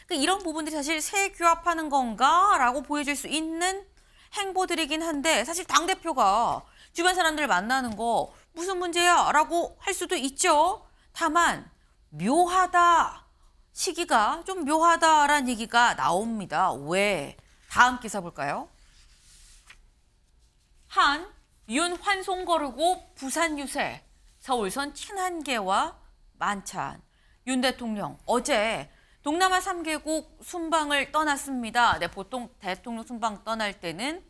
그러니까 이런 부분들이 사실 새 규합하는 건가라고 보여질 수 있는 행보들이긴 한데 사실 당대표가 주변 사람들 만나는 거 무슨 문제야? 라고 할 수도 있죠. 다만 묘하다. 시기가 좀 묘하다라는 얘기가 나옵니다. 왜? 다음 기사 볼까요? 한, 윤 환송 거르고 부산 유세, 서울선 친한계와 만찬. 윤 대통령 어제 동남아 3개국 순방을 떠났습니다. 네, 보통 대통령 순방 떠날 때는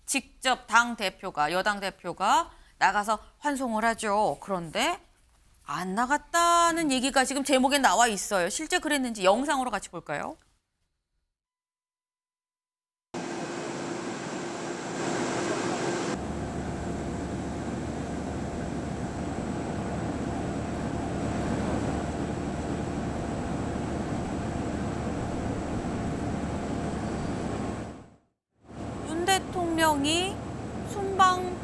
직접 당 대표가, 여당 대표가 나가서 환송을 하죠. 그런데 안 나갔다는 얘기가 지금 제목에 나와 있어요. 실제 그랬는지 영상으로 같이 볼까요? 윤 대통령이 순방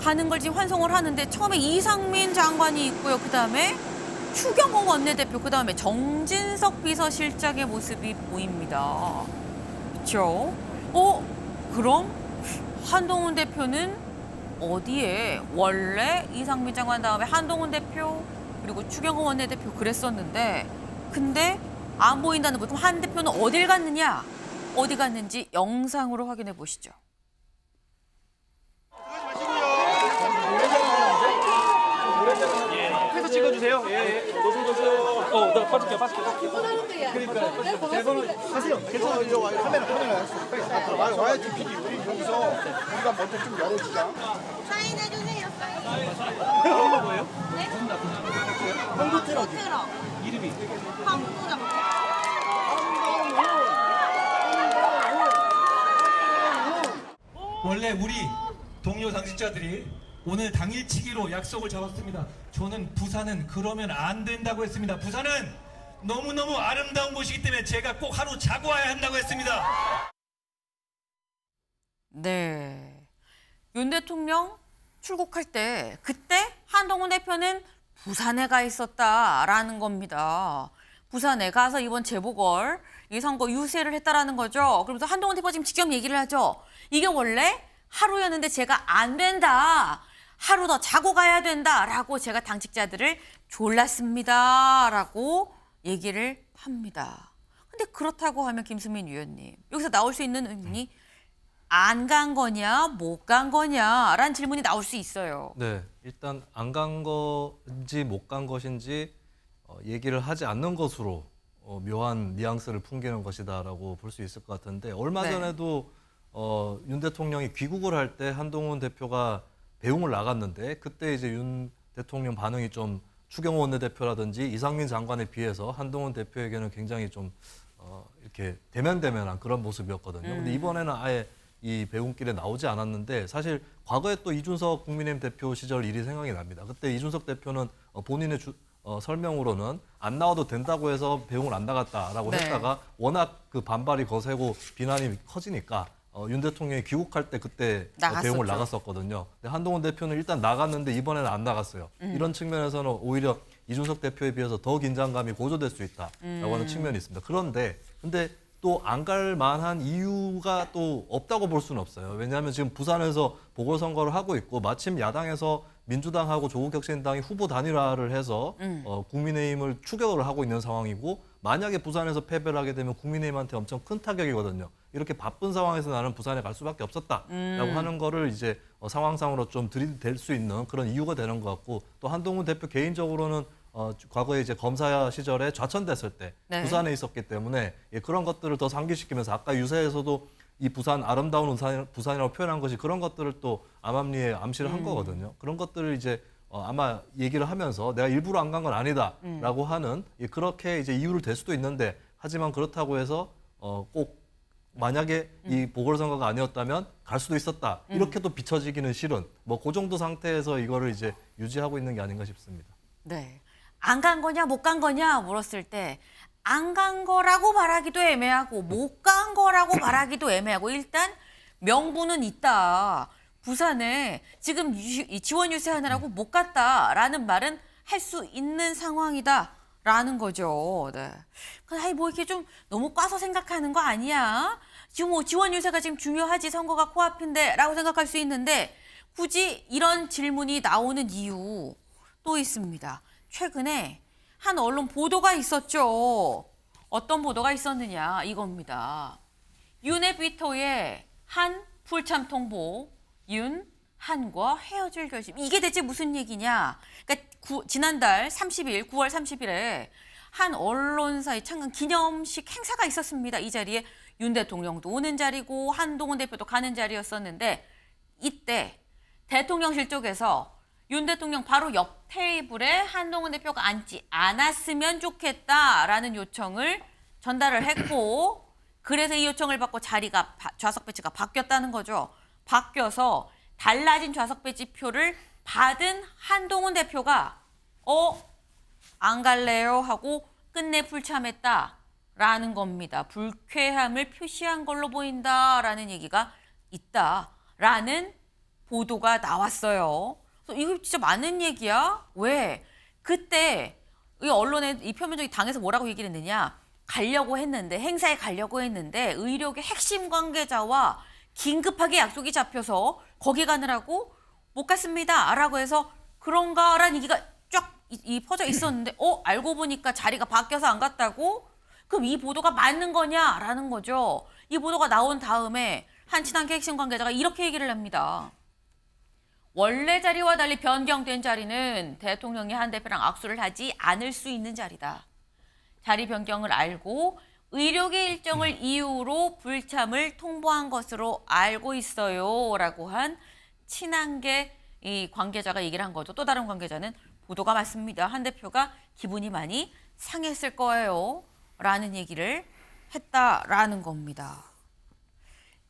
가는 걸 지금 환송을 하는데 처음에 이상민 장관이 있고요. 그다음에 추경호 원내대표, 그다음에 정진석 비서실장의 모습이 보입니다. 그렇죠? 그럼 한동훈 대표는 어디에 원래 이상민 장관 다음에 한동훈 대표 그리고 추경호 원내대표 그랬었는데 근데 안 보인다는 거. 그럼 한 대표는 어딜 갔느냐? 어디 갔는지 영상으로 확인해 보시죠. 해서 찍어주세요. 예. 노승도수. 나 빠질게요. 그러니까 대본을 하세요. 그래서 이리 와요. 카메라 빨리 와야지 PD. 우리 여기서 우리가 먼저 좀 열어주자. 사인해주세요. 이거 뭐예요? 한국 트럭. 이름이. 황부장. 원래 우리 동료 당직자들이 오늘 당일치기로 약속을 잡았습니다. 저는 부산은 그러면 안 된다고 했습니다. 부산은 너무너무 아름다운 곳이기 때문에 제가 꼭 하루 자고 와야 한다고 했습니다. 네. 윤 대통령 출국할 때 그때 한동훈 대표는 부산에 가 있었다라는 겁니다. 부산에 가서 이번 재보궐 이 선거 유세를 했다라는 거죠. 그러면서 한동훈 대표 지금 직접 얘기를 하죠. 이게 원래 하루였는데 제가 안 된다. 하루 더 자고 가야 된다라고 제가 당직자들을 졸랐습니다라고 얘기를 합니다. 근데 그렇다고 하면 김수민 위원님, 여기서 나올 수 있는 의문이 안 간 거냐, 못 간 거냐라는 질문이 나올 수 있어요. 네, 일단 안 간 건지 못 간 것인지 얘기를 하지 않는 것으로 묘한 뉘앙스를 풍기는 것이다라고 볼 수 있을 것 같은데 얼마 네. 전에도 윤 대통령이 귀국을 할 때 한동훈 대표가 배웅을 나갔는데 그때 이제 윤 대통령 반응이 좀 추경호 원내대표라든지 이상민 장관에 비해서 한동훈 대표에게는 굉장히 좀 이렇게 대면대면한 그런 모습이었거든요. 근데 이번에는 아예 이 배웅길에 나오지 않았는데 사실 과거에 또 이준석 국민의힘 대표 시절 일이 생각이 납니다. 그때 이준석 대표는 본인의 설명으로는 안 나와도 된다고 해서 배웅을 안 나갔다라고 네. 했다가 워낙 그 반발이 거세고 비난이 커지니까 윤 대통령이 귀국할 때 그때 나갔었죠. 배웅을 나갔었거든요. 근데 한동훈 대표는 일단 나갔는데 이번에는 안 나갔어요. 이런 측면에서는 오히려 이준석 대표에 비해서 더 긴장감이 고조될 수 있다라고 하는 측면이 있습니다. 근데 또 안 갈 만한 이유가 또 없다고 볼 수는 없어요. 왜냐하면 지금 부산에서 보궐선거를 하고 있고 마침 야당에서 민주당하고 조국혁신당이 후보 단일화를 해서 국민의힘을 추격을 하고 있는 상황이고 만약에 부산에서 패배를 하게 되면 국민의힘한테 엄청 큰 타격이거든요. 이렇게 바쁜 상황에서 나는 부산에 갈 수밖에 없었다라고 하는 거를 이제 상황상으로 좀 들이댈 수 있는 그런 이유가 되는 것 같고 또 한동훈 대표 개인적으로는 과거에 이제 검사 시절에 좌천됐을 때 네. 부산에 있었기 때문에 그런 것들을 더 상기시키면서 아까 유세에서도 이 부산 아름다운 부산이라고 표현한 것이 그런 것들을 또 암암리에 암시를 한 거거든요. 그런 것들을 이제 아마 얘기를 하면서 내가 일부러 안 간 건 아니다라고 하는 그렇게 이제 이유를 댈 수도 있는데 하지만 그렇다고 해서 꼭 만약에 이 보궐선거가 아니었다면 갈 수도 있었다 이렇게도 비춰지기는 싫은 뭐 그 정도 상태에서 이거를 이제 유지하고 있는 게 아닌가 싶습니다. 네. 안 간 거냐, 못 간 거냐 물었을 때 안 간 거라고 말하기도 애매하고 못 간 거라고 말하기도 애매하고 일단 명분은 있다. 부산에 지금 이 지원 유세하느라고 못 갔다라는 말은 할 수 있는 상황이다. 라는 거죠. 네. 근데 뭐 이렇게 좀 너무 꽈서 생각하는 거 아니야? 지금 뭐 지원 유세가 지금 중요하지 선거가 코앞인데 라고 생각할 수 있는데 굳이 이런 질문이 나오는 이유 또 있습니다. 최근에 한 언론 보도가 있었죠. 어떤 보도가 있었느냐 이겁니다. 유네비토의 한 불참 통보, 윤, 한과 헤어질 결심. 이게 대체 무슨 얘기냐? 그러니까 지난달 30일, 9월 30일에 한 언론사의 창간 기념식 행사가 있었습니다. 이 자리에 윤 대통령도 오는 자리고 한동훈 대표도 가는 자리였었는데 이때 대통령실 쪽에서 윤 대통령 바로 옆 테이블에 한동훈 대표가 앉지 않았으면 좋겠다라는 요청을 전달을 했고 그래서 이 요청을 받고 자리가 좌석 배치가 바뀌었다는 거죠. 바뀌어서 달라진 좌석 배치 표를 받은 한동훈 대표가 안 갈래요 하고 끝내 불참했다라는 겁니다. 불쾌함을 표시한 걸로 보인다라는 얘기가 있다라는 보도가 나왔어요. 그래서 이거 진짜 맞는 얘기야? 왜? 그때 이 언론에 이 표면적인 당에서 뭐라고 얘기를 했느냐? 가려고 했는데 행사에 가려고 했는데 의료계 핵심 관계자와 긴급하게 약속이 잡혀서 거기 가느라고 못 갔습니다 라고 해서 그런가라는 얘기가 쫙 퍼져 있었는데 알고 보니까 자리가 바뀌어서 안 갔다고? 그럼 이 보도가 맞는 거냐라는 거죠. 이 보도가 나온 다음에 한 친한계 핵심 관계자가 이렇게 얘기를 합니다. 원래 자리와 달리 변경된 자리는 대통령이 한 대표랑 악수를 하지 않을 수 있는 자리다. 자리 변경을 알고 의료계 일정을 이유로 불참을 통보한 것으로 알고 있어요 라고 한 친한계 이 관계자가 얘기를 한 거죠. 또 다른 관계자는 보도가 맞습니다. 한 대표가 기분이 많이 상했을 거예요 라는 얘기를 했다라는 겁니다.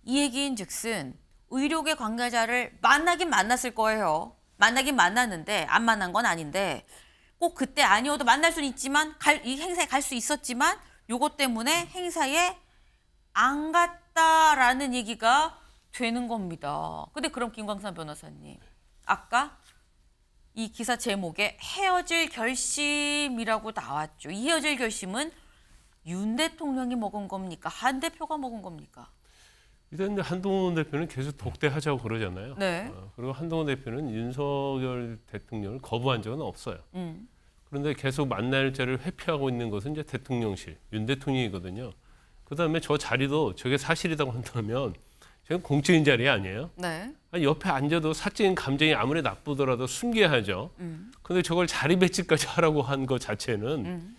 이 얘기인 즉슨 의료계 관계자를 만나긴 만났을 거예요. 만나긴 만났는데 안 만난 건 아닌데 꼭 그때 아니어도 만날 수는 있지만 이 행사에 갈 수 있었지만 요것 때문에 행사에 안 갔다라는 얘기가 되는 겁니다. 근데 그럼 김광삼 변호사님 아까 이 기사 제목에 헤어질 결심이라고 나왔죠. 이 헤어질 결심은 윤 대통령이 먹은 겁니까? 한 대표가 먹은 겁니까? 일단 이제 한동훈 대표는 계속 독대하자고 그러잖아요. 네. 그리고 한동훈 대표는 윤석열 대통령을 거부한 적은 없어요. 그런데 계속 만날 자리를 회피하고 있는 것은 이제 대통령실, 윤 대통령이거든요. 그다음에 저 자리도 저게 사실이라고 한다면 저는 공적인 자리 아니에요. 네. 아니, 옆에 앉아도 사적인 감정이 아무리 나쁘더라도 숨겨야 하죠. 그런데 저걸 자리 배치까지 하라고 한 것 자체는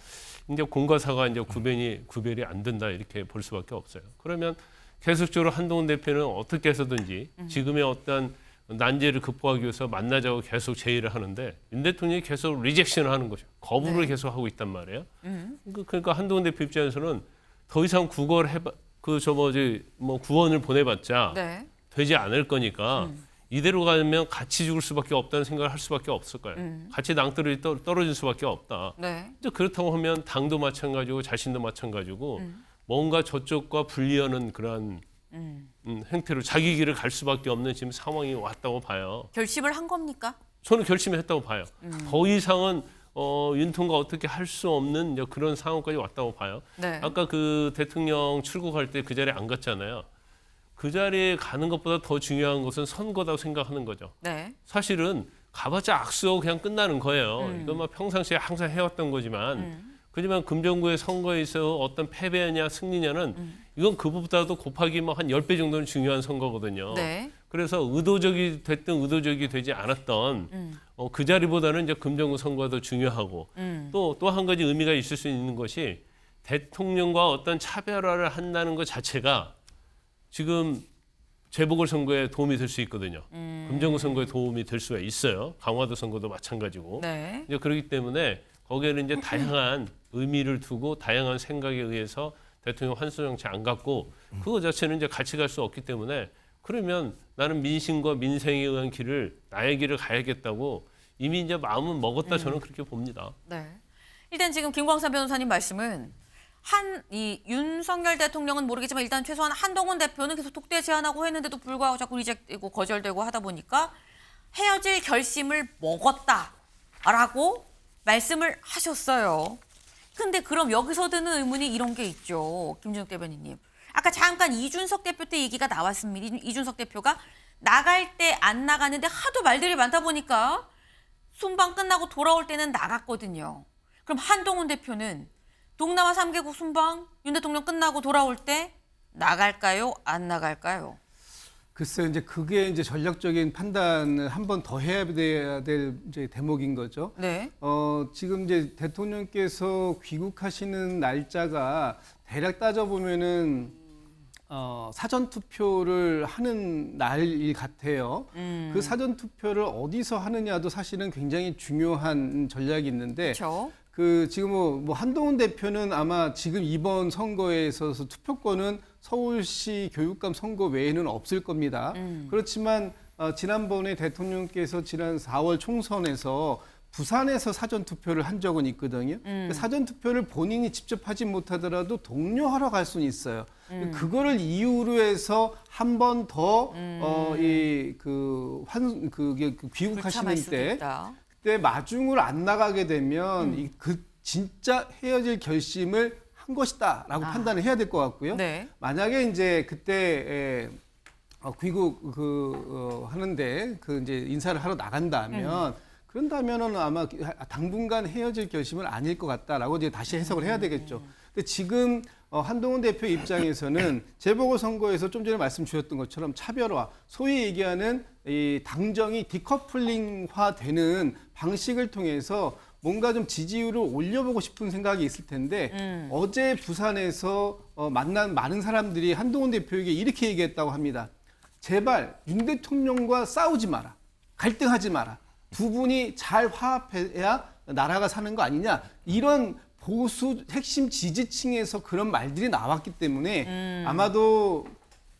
이제 공과 사가 이제 구별이 안 된다 이렇게 볼 수밖에 없어요. 그러면 계속적으로 한동훈 대표는 어떻게 해서든지 지금의 어떤 난제를 극복하기 위해서 만나자고 계속 제의를 하는데 윤 대통령이 계속 리젝션을 하는 거죠. 거부를 계속 하고 있단 말이에요. 그러니까 한동훈 대표 입장에서는 더 이상 구원을 보내봤자 네. 되지 않을 거니까 이대로 가면 같이 죽을 수밖에 없다는 생각을 할 수밖에 없을 거예요. 같이 낭떠러지 떨어질 수밖에 없다. 네. 이제 그렇다고 하면 당도 마찬가지고 자신도 마찬가지고 뭔가 저쪽과 분리하는 그런 행태로 자기 길을 갈 수밖에 없는 지금 상황이 왔다고 봐요. 결심을 한 겁니까? 저는 결심했다고 봐요. 더 이상은 윤통과 어떻게 할 수 없는 이제 그런 상황까지 왔다고 봐요. 네. 아까 그 대통령 출국할 때 그 자리에 안 갔잖아요. 그 자리에 가는 것보다 더 중요한 것은 선거다고 생각하는 거죠. 네. 사실은 가봤자 악수하고 그냥 끝나는 거예요. 이건 막 평상시에 항상 해왔던 거지만 하지만 금정구의 선거에 있어 어떤 패배냐 승리냐는 이건 그보다도 곱하기 뭐 한 10배 정도는 중요한 선거거든요. 네. 그래서 의도적이 됐든 의도적이 되지 않았던 그 자리보다는 이제 금정구 선거가 더 중요하고 또 한 가지 의미가 있을 수 있는 것이 대통령과 어떤 차별화를 한다는 것 자체가 지금 재보궐선거에 도움이 될 수 있거든요. 금정구 선거에 도움이 될 수가 있어요. 강화도 선거도 마찬가지고. 네. 이제 그렇기 때문에 거기에는 이제 다양한 의미를 두고 다양한 생각에 의해서 대통령 환수 정치 안 갔고 그거 자체는 이제 같이 갈 수 없기 때문에 그러면 나는 민심과 민생에 의한 길을 나의 길을 가야겠다고 이미 이제 마음은 먹었다 저는 그렇게 봅니다. 네. 일단 지금 김광삼 변호사님 말씀은 이 윤석열 대통령은 모르겠지만 일단 최소한 한동훈 대표는 계속 독대 제안하고 했는데도 불구하고 자꾸 리젝되고 거절되고 하다 보니까 헤어질 결심을 먹었다라고 말씀을 하셨어요. 근데 그럼 여기서 드는 의문이 이런 게 있죠. 김준욱 대변인님. 아까 잠깐 이준석 대표 때 얘기가 나왔습니다. 이준석 대표가 나갈 때 안 나가는데 하도 말들이 많다 보니까 순방 끝나고 돌아올 때는 나갔거든요. 그럼 한동훈 대표는 동남아 3개국 순방 윤 대통령 끝나고 돌아올 때 나갈까요? 안 나갈까요? 글쎄요, 이제 그게 이제 전략적인 판단을 한 번 더 해야 될 이제 대목인 거죠. 네. 지금 이제 대통령께서 귀국하시는 날짜가 대략 따져보면은 사전 투표를 하는 날일 같아요. 그 사전 투표를 어디서 하느냐도 사실은 굉장히 중요한 전략이 있는데 그렇죠. 그 지금 뭐 한동훈 대표는 아마 지금 이번 선거에 있어서 투표권은 서울시 교육감 선거 외에는 없을 겁니다. 그렇지만 지난번에 대통령께서 지난 4월 총선에서 부산에서 사전 투표를 한 적은 있거든요. 사전 투표를 본인이 직접 하지 못하더라도 동료하러 갈 수는 있어요. 그거를 이유로 해서 한 번 더 귀국하시는 때 그때 마중을 안 나가게 되면 그 진짜 헤어질 결심을 한 것이다라고 판단을 해야 될 것 같고요. 네. 만약에 이제 그때 귀국 하는데 그 이제 인사를 하러 나간다면 그런다면은 아마 당분간 헤어질 결심은 아닐 것 같다라고 이제 다시 해석을 해야 되겠죠. 근데 지금 한동훈 대표 입장에서는 재보궐선거에서 좀 전에 말씀 주셨던 것처럼 차별화, 소위 얘기하는 이 당정이 디커플링화되는 방식을 통해서 뭔가 좀 지지율을 올려보고 싶은 생각이 있을 텐데 어제 부산에서 만난 많은 사람들이 한동훈 대표에게 이렇게 얘기했다고 합니다. 제발 윤 대통령과 싸우지 마라. 갈등하지 마라. 두 분이 잘 화합해야 나라가 사는 거 아니냐. 이런 보수 핵심 지지층에서 그런 말들이 나왔기 때문에 아마도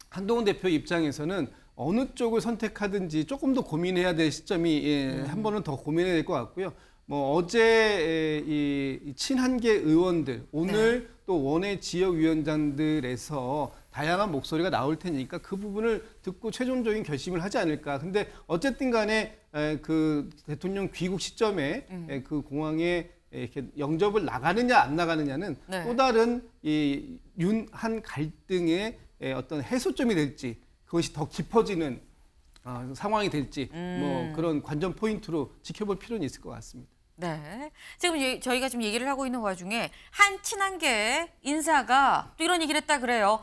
한동훈 대표 입장에서는 어느 쪽을 선택하든지 조금 더 고민해야 될 시점이 한 번은 더 고민해야 될 것 같고요. 뭐 어제 이 친한계 의원들 오늘 또 원외 지역위원장들에서 다양한 목소리가 나올 테니까 그 부분을 듣고 최종적인 결심을 하지 않을까. 근데 어쨌든 간에 그 대통령 귀국 시점에 그 공항에 이렇게 영접을 나가느냐 안 나가느냐는 네. 또 다른 이 윤한 갈등의 어떤 해소점이 될지 그것이 더 깊어지는 상황이 될지 뭐 그런 관전 포인트로 지켜볼 필요는 있을 것 같습니다. 네. 지금 저희가 지금 얘기를 하고 있는 와중에 한 친한계 인사가 또 이런 얘기를 했다 그래요.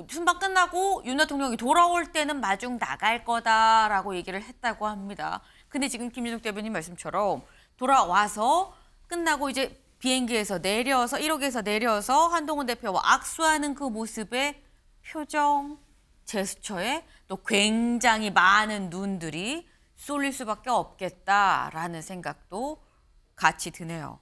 순방 끝나고 윤 대통령이 돌아올 때는 마중 나갈 거다라고 얘기를 했다고 합니다. 근데 지금 김준욱 대변인 말씀처럼 돌아와서 끝나고 이제 비행기에서 내려서 1호기에서 내려서 한동훈 대표와 악수하는 그 모습의 표정, 제스처에 또 굉장히 많은 눈들이 쏠릴 수밖에 없겠다라는 생각도 같이 드네요.